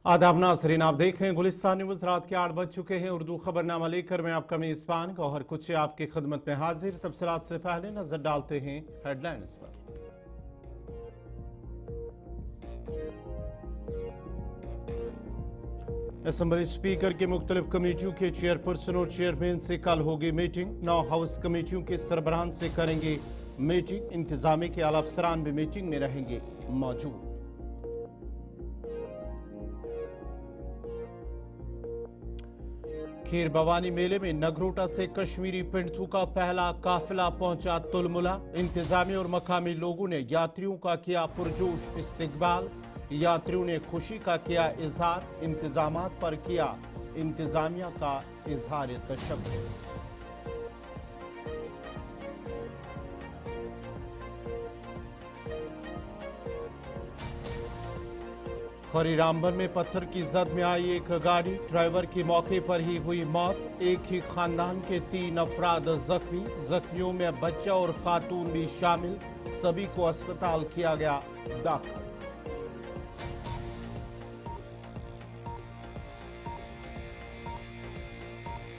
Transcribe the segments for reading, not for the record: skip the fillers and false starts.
आदाब नाज़रीन, आप देख रहे हैं गुलिस्तान न्यूज़। रात के 8 बज चुके हैं। उर्दू खबरनामा लेकर मैं आपका मेज़बान गौहर कुछ आपकी खिदमत में हाजिर। तफसीलात से पहले नजर डालते हैं हेडलाइंस पर। असेंबली स्पीकर की मुख्तलिफ कमेटियों के चेयरपर्सन और चेयरमैन से कल होगी मीटिंग। 9 हाउस कमेटियों के सरबराहान से करेंगे मीटिंग। इंतजामी के आला अफसरान भी मीटिंग में रहेंगे मौजूद। खीर भवानी मेले में नगरोटा से कश्मीरी पिंडथू का पहला काफिला पहुंचा तुलमुला। इंतजामी और मकामी लोगों ने यात्रियों का किया पुरजोश इस्तकबाल। यात्रियों ने खुशी का किया इजहार। इंतजामात पर किया इंतजामिया का इजहार तशक्कुर। खरी रामबन में पत्थर की जद में आई एक गाड़ी, ड्राइवर की मौके पर ही हुई मौत। एक ही खानदान के 3 अफराद जख्मी। जख्मियों में बच्चा और खातून भी शामिल। सभी को अस्पताल किया गया दाखिल।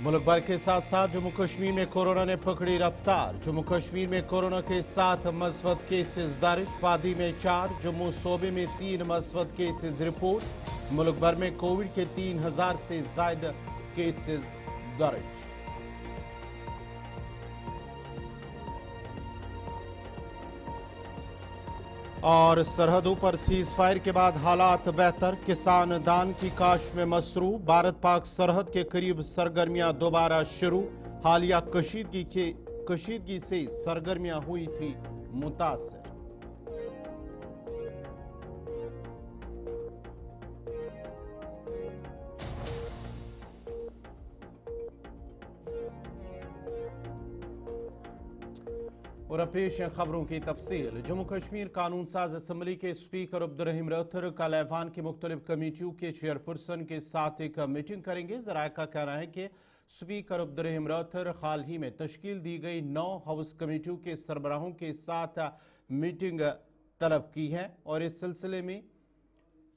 मुल्क भर के साथ साथ जम्मू कश्मीर में कोरोना ने पकड़ी रफ्तार। जम्मू कश्मीर में कोरोना के 7 मस्बत केसेस दर्ज। वादी में 4, जम्मू सूबे में 3 मस्बत केसेस रिपोर्ट। मुल्क भर में कोविड के 3000 से ज्यादा केसेस दर्ज। और सरहदों पर सीज फायर के बाद हालात बेहतर। किसान दान की काश में मसरूफ। भारत पाक सरहद के करीब सरगर्मियां दोबारा शुरू। हालिया कशीदगी से सरगर्मियां हुई थी मुतासर। और अब पेश है खबरों की तफसील। जम्मू कश्मीर कानून साज असम्बली के स्पीकर अब्दुर्रहीम रथर कल ऐवान की मुख्तलिफ कमेटियों के चेयरपर्सन के साथ एक मीटिंग करेंगे। जराये का कहना है कि स्पीकर अब्दुर्रहीम रथर हाल ही में तश्कील दी गई 9 हाउस कमेटियों के सरबराहों के साथ मीटिंग तलब की है और इस सिलसिले में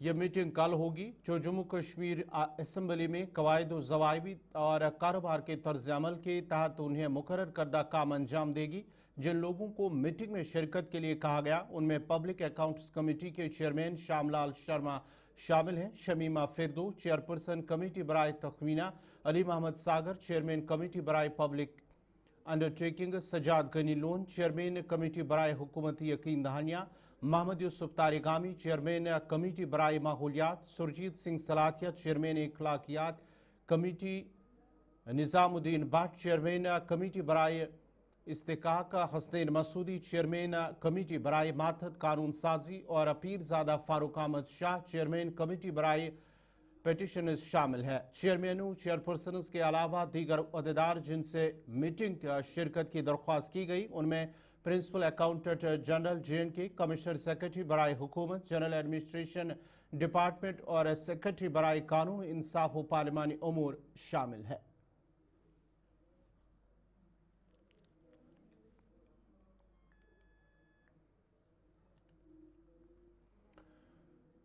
यह मीटिंग कल होगी, जो जम्मू कश्मीर असम्बली में कवायद व ज़वाबित और कारोबार के तर्ज अमल के तहत उन्हें मुकर्रर करदा काम अंजाम देगी। जिन लोगों को मीटिंग में शिरकत के लिए कहा गया उनमें पब्लिक अकाउंट्स कमेटी के चेयरमैन श्यामलाल शर्मा शामिल हैं। शमीमा फिरदो चेयरपर्सन कमेटी बराए तखमीना। अली मोहम्मद सागर चेयरमैन कमेटी बराए public undertaking. Sajad Gani Lone chairman committee बराए हुकूमती यकीन दहानिया। मोहम्मद यूसुफ तारिगामी चेयरमैन कमेटी बराए माहौलियात। सुरजीत सिंह सलातिया चेयरमैन इखलाकियात committee. Nizamuddin Bhat chairman committee बराए इस्तेकाक। हसनैन मसूदी चेयरमैन कमेटी बराए मातहत कानून साजी और पीरजादा फारूक अहमद शाह चेयरमैन कमेटी बराए पेटिशनर्स शामिल है। चेयरमैनों चेयरपर्सन के अलावा दीगर अहदेदार जिनसे मीटिंग शिरकत की दरख्वास्त की गई उनमें principal accountant general JNK, commissioner secretary बराए हुकूमत, जनरल एडमिनिस्ट्रेशन डिपार्टमेंट और सेक्रेटरी बराए कानून इंसाफ व पार्लिमानी उमूर शामिल है।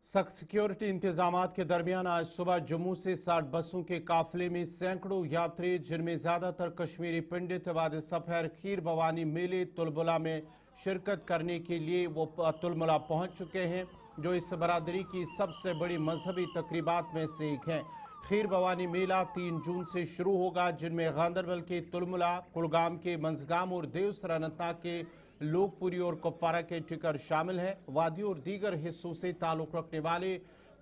सख्त सिक्योरिटी इंतजामात के दरमियान आज सुबह जम्मू से 60 बसों के काफिले में सैकड़ों यात्री, जिनमें ज्यादातर कश्मीरी पंडित वाद सफर खीर भवानी मेले तुलमुला में शिरकत करने के लिए वो तुलमुला पहुंच चुके हैं, जो इस बरादरी की सबसे बड़ी मजहबी तकरीबात में से एक है। खीर भवानी मेला 3 जून से शुरू होगा, जिनमें गांदरबल के तुलमुला, कुलगाम के मंजगाम और देवसरा अनंतनाग के लोकपुरी और कुपवारा के टिकर शामिल हैं। वादी और दीगर हिस्सों से ताल्लुक रखने वाले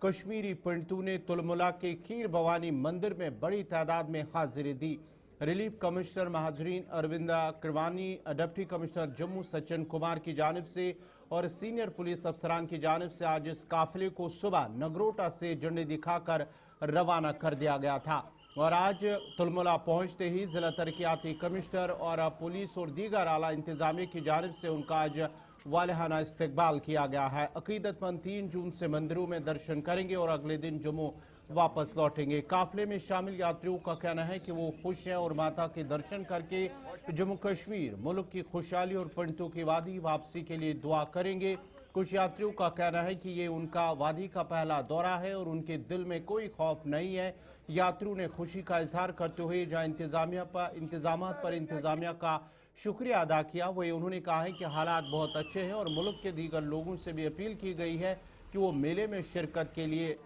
कश्मीरी पंडितों ने तुलमुला के खीर भवानी मंदिर में बड़ी तादाद में हाजिरी दी। रिलीफ कमिश्नर महाजरीन अरविंदा किरवानी, डिप्टी कमिश्नर जम्मू सचिन कुमार की जानिब से और सीनियर पुलिस अफसरान की जानिब से आज इस काफिले को सुबह नगरोटा से झंडे दिखाकर रवाना कर दिया गया था और आज तुलमुला पहुंचते ही जिला तरक्याती कमिश्नर और पुलिस और दीगर आला इंतजामिया की जानिब से उनका आज वालिहाना इस्तकबाल किया गया है। अकीदतमंद 3 जून से मंदिरों में दर्शन करेंगे और अगले दिन जम्मू वापस लौटेंगे। काफिले में शामिल यात्रियों का कहना है कि वो खुश हैं और माता के दर्शन करके जम्मू कश्मीर मुल्क की खुशहाली और पंडितों की वादी वापसी के लिए दुआ करेंगे। कुछ यात्रियों का कहना है कि ये उनका वादी का पहला दौरा है और उनके दिल में कोई खौफ नहीं है। यात्रियों ने खुशी का इजहार करते हुए जहां इंतजामात पर इंतजामिया का शुक्रिया अदा किया, वही उन्होंने कहा है कि हालात बहुत अच्छे हैं और मुल्क के दीगर लोगों से भी अपील की गई है कि वो मेले में शिरकत के लिए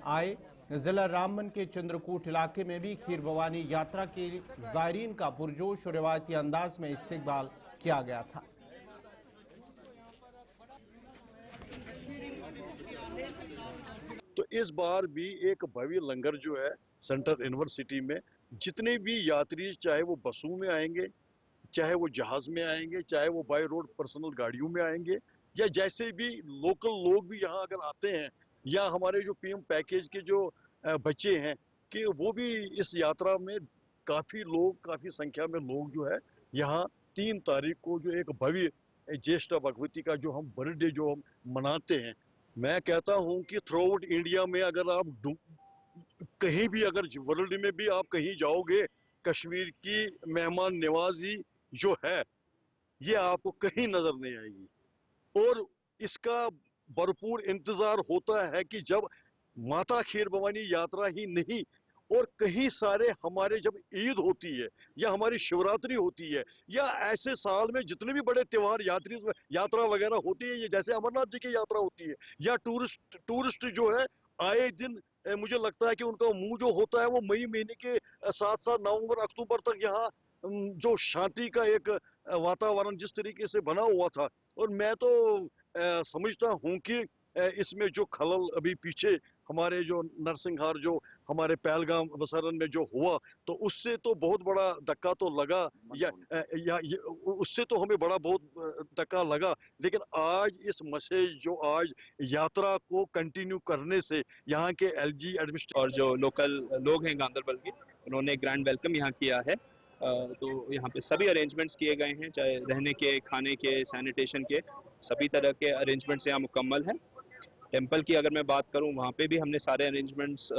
आए। जिला रामबन के चंद्रकूट इलाके में भी खीर भवानी यात्रा के जायरीन का पुरजोश और रिवायती अंदाज में इस्तकबाल किया गया था। तो इस बार भी एक भव्य लंगर जो है सेंट्रल यूनिवर्सिटी में, जितने भी यात्री चाहे वो बसों में आएंगे, चाहे वो जहाज में आएंगे, चाहे वो बाय रोड पर्सनल गाड़ियों में आएंगे, या जैसे भी लोकल लोग भी यहाँ अगर आते हैं, या हमारे जो पीएम पैकेज के जो बच्चे हैं कि वो भी इस यात्रा में काफी संख्या में लोग जो है यहाँ 3 तारीख को जो एक भव्य ज्येष्ठा भगवती का जो हम बर्थडे जो हम मनाते हैं, मैं कहता हूं कि थ्रू आउट इंडिया में अगर आप कहीं भी, अगर वर्ल्ड में भी आप कहीं जाओगे, कश्मीर की मेहमान नवाजी जो है ये आपको कहीं नजर नहीं आएगी। और इसका भरपूर इंतजार होता है कि जब माता खीर भवानी यात्रा ही नहीं, और कहीं सारे हमारे जब ईद होती है या हमारी शिवरात्रि होती है, या ऐसे साल में जितने भी बड़े त्योहार यात्रा वगैरह होती है, ये जैसे अमरनाथ जी की यात्रा होती है, या टूरिस्ट जो है आए दिन, मुझे लगता है कि उनका मुंह जो होता है वो मई महीने के साथ साथ नवंबर अक्टूबर तक यहाँ जो शांति का एक वातावरण जिस तरीके से बना हुआ था। और मैं तो समझता हूँ कि इसमें जो खलल अभी पीछे हमारे जो नरसिंहार जो हमारे पहलगाम बसरन में जो हुआ, तो उससे तो बहुत बड़ा धक्का तो लगा, या उससे तो हमें बहुत धक्का लगा। लेकिन आज इस मैसेज जो आज यात्रा को कंटिन्यू करने से यहाँ के एलजी एडमिनिस्ट्रेशन और जो लोकल लोग हैं गांधरबल के, उन्होंने ग्रैंड वेलकम यहाँ किया है। तो यहाँ पे सभी अरेंजमेंट्स किए गए हैं, चाहे रहने के, खाने के, सैनिटेशन के, सभी तरह के अरेंजमेंट्स यहाँ मुकम्मल हैं। टेंपल की अगर मैं बात करूँ, वहाँ पे भी हमने सारे अरेंजमेंट्स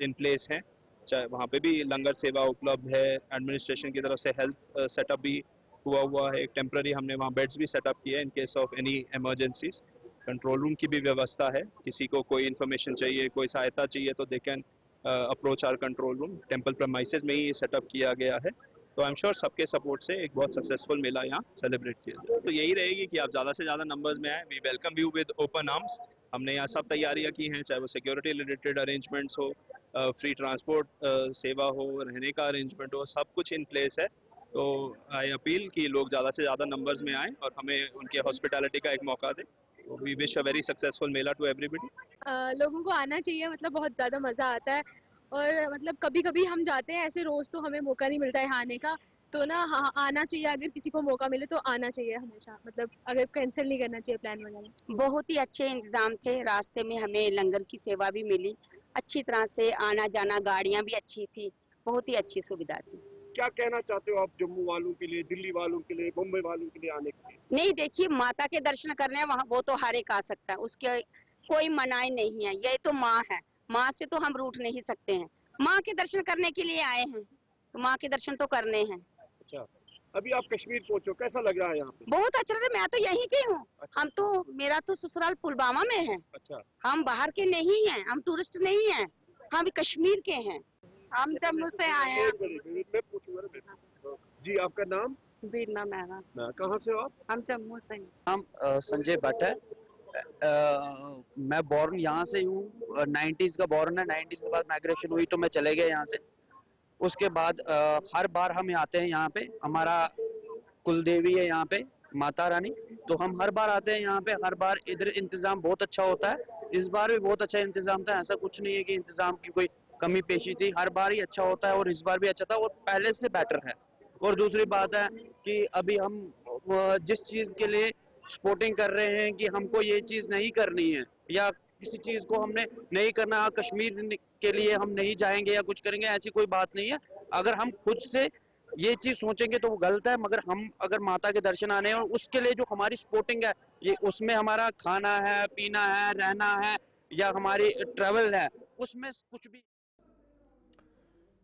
इन प्लेस हैं। चाहे वहाँ पे भी लंगर सेवा उपलब्ध है, एडमिनिस्ट्रेशन की तरफ से हेल्थ सेटअप भी हुआ है। एक टेम्प्रेरी हमने वहाँ बेड्स भी सेटअप किए in case of any emergencies. Control room की भी व्यवस्था है, किसी को कोई इन्फॉर्मेशन चाहिए, कोई सहायता चाहिए तो they can approach our control room. Temple premises में ही सेटअप किया गया है। तो आई एम श्योर सबके सपोर्ट से एक बहुत सक्सेसफुल मेला यहाँ सेलिब्रेट किया जाए। तो यही रहेगी कि आप ज़्यादा से ज़्यादा नंबर्स में आए। We welcome you with open arms. हमने यहाँ सब तैयारियाँ की हैं, चाहे वो सिक्योरिटी रिलेटेड अरेंजमेंट्स हो, फ्री ट्रांसपोर्ट सेवा हो, रहने का अरेंजमेंट हो, सब कुछ इन प्लेस है। तो आई अपील कि लोग ज़्यादा से ज़्यादा नंबर्स में आएँ और हमें उनके हॉस्पिटैलिटी का एक मौका दें। We wish a very successful mela to everybody. लोगों को आना चाहिए, मतलब बहुत ज़्यादा मज़ा आता है। और मतलब कभी कभी हम जाते हैं, ऐसे रोज़ तो हमें मौका नहीं मिलता है आने का, तो ना हाँ आना चाहिए। अगर किसी को मौका मिले तो आना चाहिए हमेशा, मतलब अगर कैंसिल नहीं करना चाहिए प्लान वगैरह। बहुत ही अच्छे इंतजाम थे, रास्ते में हमें लंगर की सेवा भी मिली अच्छी तरह से, आना जाना, गाड़ियां भी अच्छी थी, बहुत ही अच्छी सुविधा थी। क्या कहना चाहते हो आप जम्मू वालों के लिए, दिल्ली वालों के लिए, मुंबई वालों के लिए आने के लिए? नहीं, देखिए माता के दर्शन करने वहाँ वो तो हर एक आ सकता है, उसके कोई मनाही नहीं है। ये तो माँ है, माँ से तो हम रूठ नहीं सकते हैं। माँ के दर्शन करने के लिए आए हैं तो माँ के दर्शन तो करने हैं। अच्छा, अभी आप कश्मीर पहुंचो, कैसा लग रहा है यहाँ पे? बहुत अच्छा लग रहा है, मैं तो यहीं की हूँ। अच्छा। हम तो, मेरा तो ससुराल पुलवामा में है। अच्छा, हम बाहर के नहीं हैं, हम टूरिस्ट नहीं हैं, हम कश्मीर के हैं। हम जम्मू से आए हैं। मैं पूछूंगा ना। जी, आपका नाम? बीना मेहरा। कहाँ से हो आप? हम जम्मू से। नाम संजय भट्ट है। मैं बॉर्न यहाँ से हूँ, 90s का बॉर्न है। 90s के बाद माइग्रेशन हुई तो मैं चले गया यहाँ से। उसके बाद हर बार हम आते हैं यहाँ पे, हमारा कुलदेवी है यहाँ पे माता रानी, तो हम हर बार आते हैं यहाँ पे। हर बार इधर इंतजाम बहुत अच्छा होता है, इस बार भी बहुत अच्छा इंतजाम था। ऐसा कुछ नहीं है कि इंतजाम की कोई कमी पेशी थी, हर बार ही अच्छा होता है और इस बार भी अच्छा था और पहले से बेटर है। और दूसरी बात है कि अभी हम जिस चीज के लिए सपोर्टिंग कर रहे हैं कि हमको ये चीज नहीं करनी है या किसी चीज को हमने नहीं करना, कश्मीर के लिए हम नहीं जाएंगे या कुछ करेंगे, ऐसी कोई बात नहीं है। अगर हम खुद से ये चीज सोचेंगे तो वो गलत है, मगर हम अगर माता के दर्शन आने हैं और उसके लिए जो हमारी सपोर्टिंग है, ये उसमें हमारा खाना है, पीना है, रहना है या हमारी ट्रेवल है, उसमें कुछ भी।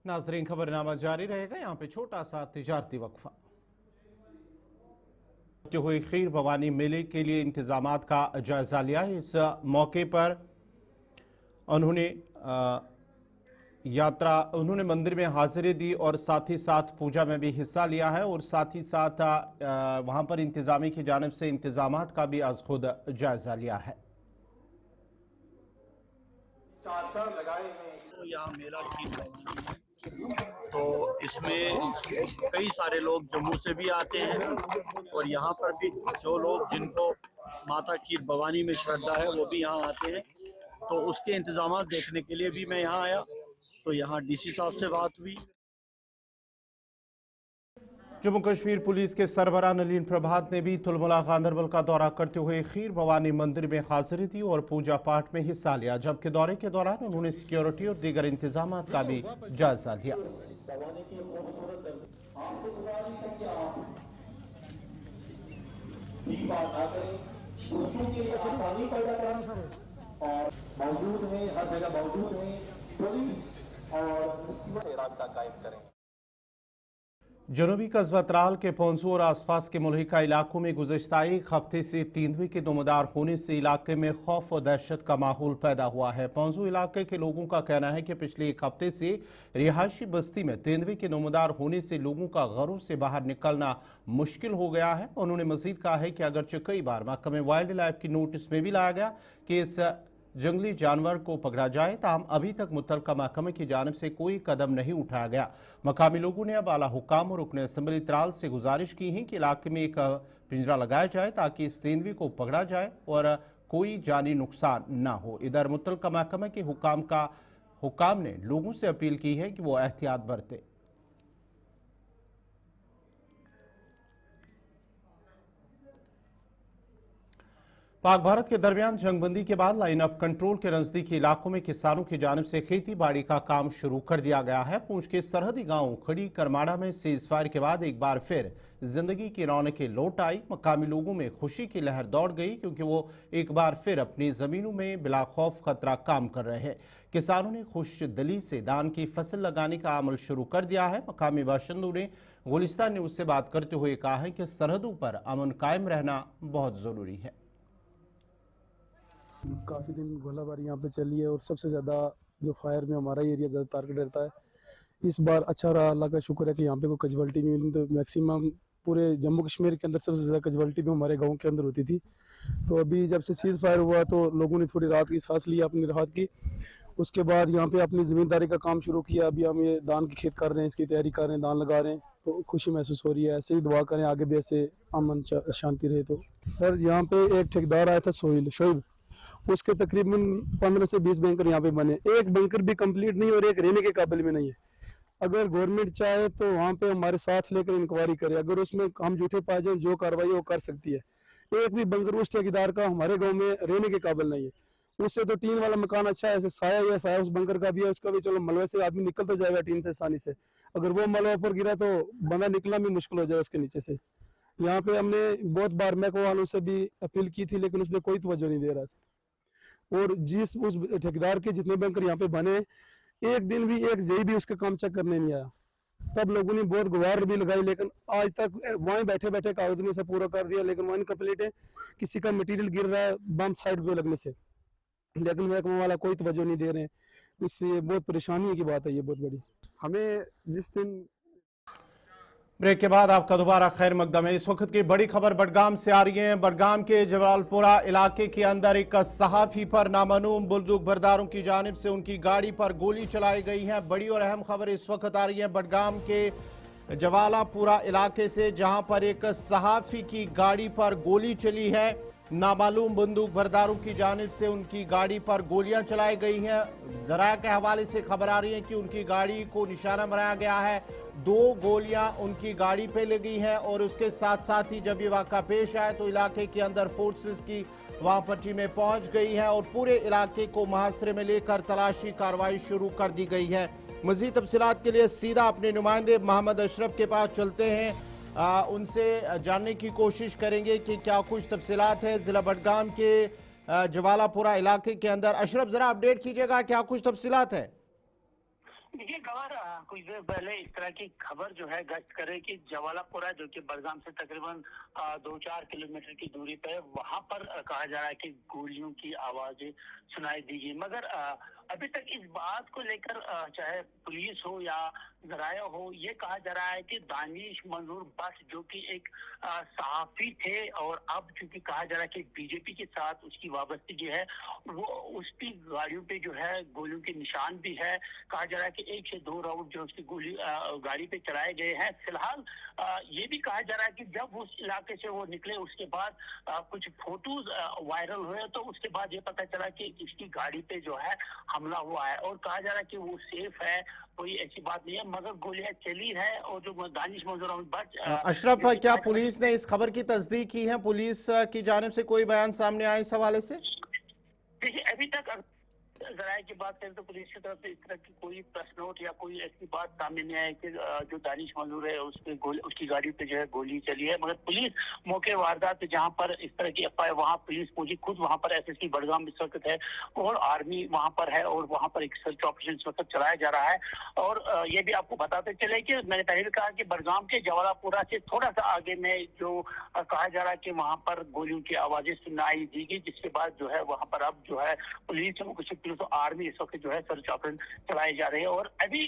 नाजरीन, खबरनामा जारी रहेगा, यहाँ पे छोटा सा तिजारती वक्फा। हुए खीर भवानी मेले के लिए इंतजामात का जायजा लिया। इस मौके पर उन्होंने मंदिर में हाजिरी दी और साथ ही साथ पूजा में भी हिस्सा लिया है और साथ ही साथ वहां पर इंतजामी की जानिब से इंतजामात का भी आज खुद जायजा लिया है। तो यहाँ मेला खीर भवानी है, तो इसमें कई सारे लोग जम्मू से भी आते हैं और यहाँ पर भी जो लोग जिनको माता खीर भवानी में श्रद्धा है वो भी यहाँ आते हैं। तो उसके इंतजाम देखने के लिए भी मैं यहाँ आया, तो यहाँ डीसी साहब से बात हुई। जम्मू कश्मीर पुलिस के सरबराह नलीन प्रभात ने भी तुलमुला गांधरबल का दौरा करते हुए खीर भवानी मंदिर में हाजिरी दी और पूजा पाठ में हिस्सा लिया, जबकि दौरे के दौरान उन्होंने सिक्योरिटी और दीगर इंतजाम का भी जायजा लिया। मौजूद है, हर जगह मौजूद है पुलिस और रास्ता कायम करें। जनूबी कस्बा त्राल के पोंसू और आसपास के मुल्हिका इलाकों में गुज़श्ता एक हफ्ते से तेंदुए के दमदार होने से इलाके में खौफ और दहशत का माहौल पैदा हुआ है। पोंसू इलाके के लोगों का कहना है कि पिछले एक हफ्ते से रिहायशी बस्ती में तेंदुए के दमदार होने से लोगों का घरों से बाहर निकलना मुश्किल हो गया है। उन्होंने मजीद कहा है कि अगरचे कई बार महकमे वाइल्ड लाइफ की नोटिस में भी लाया गया कि इस जंगली जानवर को पकड़ा जाए, ताहम अभी तक मुतल्लिका महकमे की जानिब से कोई कदम नहीं उठाया गया। मकामी लोगों ने अब आला हुक्काम और रुकन असम्बली त्राल से गुजारिश की है कि इलाके में एक पिंजरा लगाया जाए ताकि इस तेंदुए को पकड़ा जाए और कोई जानी नुकसान न हो। इधर मुतल्लिका महकमे के हुक्काम ने लोगों से अपील की है कि वो एहतियात बरते। पाक भारत के दरमियान जंगबंदी के बाद लाइन ऑफ कंट्रोल के नजदीकी इलाकों में किसानों की जानिब से खेती बाड़ी का काम शुरू कर दिया गया है। पूंछ के सरहदी गांव खड़ी करमाड़ा में सीज फायर के बाद एक बार फिर जिंदगी की रौनकें लौट आई। मकामी लोगों में खुशी की लहर दौड़ गई क्योंकि वो एक बार फिर अपनी जमीनों में बिला खौफ खतरा काम कर रहे हैं। किसानों ने खुश दिली से धान की फसल लगाने का अमल शुरू कर दिया है। मकामी बाशिंदों ने गुलिस्तान न्यूज से बात करते हुए कहा है कि सरहदों पर अमन कायम रहना बहुत जरूरी है। काफ़ी दिन गोलाबारी यहाँ पे चली है और सबसे ज़्यादा जो फायर में हमारा एरिया ज़्यादा टारगेट रहता है। इस बार अच्छा रहा, अल्लाह का शुक्र है कि यहाँ पे कोई कैजुअल्टी नहीं हुई। तो मैक्सिमम पूरे जम्मू कश्मीर के अंदर सबसे ज़्यादा कैजुअल्टी भी हमारे गांव के अंदर होती थी। तो अभी जब से सीज फायर हुआ तो लोगों ने थोड़ी राहत की सांस ली, अपनी राहत की। उसके बाद यहाँ पे अपनी ज़मींदारी का काम शुरू किया। अभी हम ये धान की खेत कर रहे हैं, इसकी तैयारी कर रहे हैं, धान लगा रहे हैं, तो खुशी महसूस हो रही है। ऐसे ही दुआ करें आगे भी ऐसे अमन शांति रहे। तो सर यहाँ पे एक ठेकेदार आया था शोएब, उसके तकरीबन 15 से 20 बैंकर यहाँ पे बने। एक बैंकर भी कंप्लीट नहीं और एक रहने के काबिल में नहीं है। अगर गवर्नमेंट चाहे तो वहाँ पे हमारे साथ लेकर इंक्वायरी करे, अगर उसमें हम झूठे पाए जाए जो कार्रवाई वो कर सकती है। एक भी बैंकर उस ठेकेदार का हमारे गांव में रहने के काबिल नहीं है। उससे तो टीन वाला मकान अच्छा है, ऐसे साया या साया उस बैंकर का भी है, उसका भी चलो मलबे से आदमी निकल तो जाएगा टीन से आसानी से। अगर वो मलबे पर गिरा तो बंदा निकलना भी मुश्किल हो जाए उसके नीचे से। यहाँ पे हमने बहुत बार महकमे वालों से भी अपील की थी लेकिन उसमें कोई तवज्जो नहीं दे रहा। और जिस उस ठेकेदार के जितने बैंकर यहाँ पे बने, एक दिन भी एक जेई भी उसके काम चेक करने नहीं आया। तब लोगों ने बहुत गुहार भी लगाई लेकिन आज तक वहीं बैठे बैठे कागज में से पूरा कर दिया, लेकिन वहीं कंप्लीट है। किसी का मटेरियल गिर रहा है बम साइड पे लगने से, लेकिन महकमा वाला कोई तवज्जो नहीं दे रहे हैं। इससे बहुत परेशानी की बात है ये बहुत बड़ी। हमें जिस दिन ब्रेक के बाद आपका दोबारा खैर मकदम है। इस वक्त की बड़ी खबर बडगाम से आ रही है। बडगाम के जवालपुरा इलाके के अंदर एक सहाफी पर नामालूम बंदूक बरदारों की जानिब से उनकी गाड़ी पर गोली चलाई गई है। बड़ी और अहम खबर इस वक्त आ रही है बडगाम के जवालापुरा इलाके से, जहां पर एक सहाफी की गाड़ी पर गोली चली है। नामालूम बंदूक बरदारों की जानिब से उनकी गाड़ी पर गोलियां चलाई गई हैं। जराया के हवाले से खबर आ रही है कि उनकी गाड़ी को निशाना बनाया गया है। 2 गोलियां उनकी गाड़ी पे लगी हैं और उसके साथ साथ ही जब ये वाक़ा पेश आया तो इलाके के अंदर फोर्सेस की वहां पर टीमें पहुंच गई हैं और पूरे इलाके को मुहासरे में लेकर तलाशी कार्रवाई शुरू कर दी गई है। मज़ीद तफसीलात के लिए सीधा अपने नुमाइंदे मोहम्मद अशरफ के पास चलते हैं, उनसे जानने की कोशिश करेंगे कि क्या कुछ तफसीलात है जिला बडगाम के जवालापुरा इलाके के अंदर। अशरफ, जरा अपडेट कीजिएगा, क्या कुछ तफसीलात है? देखिए गवर कुछ देर पहले इस तरह की खबर जो है गश्त करे कि जवालापुरा जो कि बड़गाम से तकरीबन 2-4 किलोमीटर की दूरी पे वहां पर कहा जा रहा है कि गोलियों की आवाजें सुनाई दी गई, मगर अभी तक इस बात को लेकर चाहे पुलिस हो या जराया हो, ये कहा जा रहा है कि दानिश मंजूर बट जो कि एक सहाफी थे और अब चूंकि कहा जा रहा है कि बीजेपी के साथ उसकी वाबस्तगी है, वो उसकी गाड़ियों पे जो है गोलियों के निशान भी है। कहा जा रहा है कि 1 से 2 राउंड जो उसकी गोली गाड़ी पे चलाए गए हैं। फिलहाल ये भी कहा जा रहा है कि जब उस इलाके से वो निकले उसके बाद कुछ फोटोज वायरल हुए, तो उसके बाद ये पता चला कि इसकी गाड़ी पे जो है हमला हुआ है और कहा जा रहा है कि वो सेफ है, कोई ऐसी बात नहीं है, मगर गोलियां चली है। और जो दानिश मंजूर बट अशरफ, क्या पुलिस ने इस खबर की तस्दीक की है? पुलिस की जानिब से कोई बयान सामने आया इस हवाले से? देखिए अभी तक जराये की बात करें तो पुलिस की तरफ से इस तरह की कोई प्रेस नोट या कोई ऐसी बात सामने नहीं आई कि जो दानिश मंजूर है उसकी गाड़ी पे जो है गोली चली है, मगर पुलिस मौके वारदात पे जहां पर इस तरह की एफआईआर वहां पुलिस पहुंची, खुद वहां पर एसएसपी बड़गाम इस वक्त है और आर्मी वहां पर है और वहां पर एक सर्च ऑपरेशन इस वक्त चलाया जा रहा है। और ये भी आपको बताते चले कि मैंने पहले भी कहा कि बड़गाम के जवालापुरा से थोड़ा सा आगे में जो कहा जा रहा है कि वहां पर गोलियों की आवाजें सुनाई दी गई, जिसके बाद जो है वहां पर अब जो है पुलिस तो आर्मी इस वक्त जो है सर्च ऑपरेशन चलाए जा रहे हैं। और अभी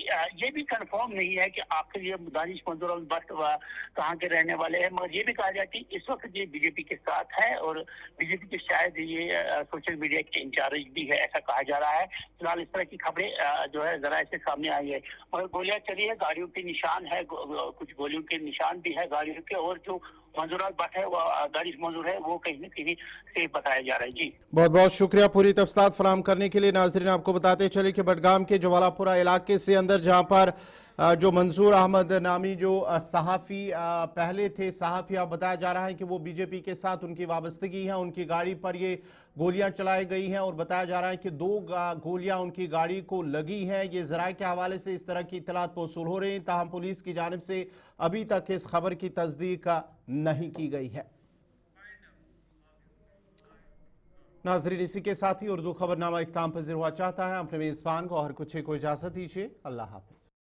ये भी कंफर्म नहीं है कि आखिर ये दानिश मंजूर बट कहाँ के रहने वाले हैं, मगर ये भी कहा जाए कि इस वक्त ये बीजेपी के साथ है और बीजेपी के शायद ये सोशल मीडिया के इंचार्ज भी है, ऐसा कहा जा रहा है। फिलहाल इस तरह की खबरें जो है जरा ऐसे सामने आई है, मगर गोलियां चली है, गाड़ियों के निशान है, कुछ गोलियों के निशान भी है गाड़ियों के, और जो मंजूरात बट है वो दानिश मंजूर है वो कहीं न कहीं सेफ बताया जा रहा है। जी बहुत बहुत शुक्रिया पूरी तफसीलात फराहम करने के लिए। नाजरीन, आपको बताते चले कि बडगाम के जवालापुरा इलाके से अंदर जहां पर जो मंसूर अहमद नामी जो सहाफ़ी पहले थे, सहाफ़ी अब बताया जा रहा है कि वो बीजेपी के साथ उनकी वाबस्तगी है, उनकी गाड़ी पर ये गोलियां चलाई गई हैं और बताया जा रहा है कि 2 गोलियां उनकी गाड़ी को लगी हैं। ये ज़राए के हवाले से इस तरह की इत्तलात मौसूल हो रही हैं, ताहम पुलिस की जानिब से अभी तक इस खबर की तस्दीक नहीं की गई है। नाजरीन, इसी के साथ ही उर्दू खबरनामा इख्तिताम पज़ीर हुआ चाहता है। अपने मेज़बान को और कुछ को इजाज़त दीजिए। अल्लाह हाफ़िज़।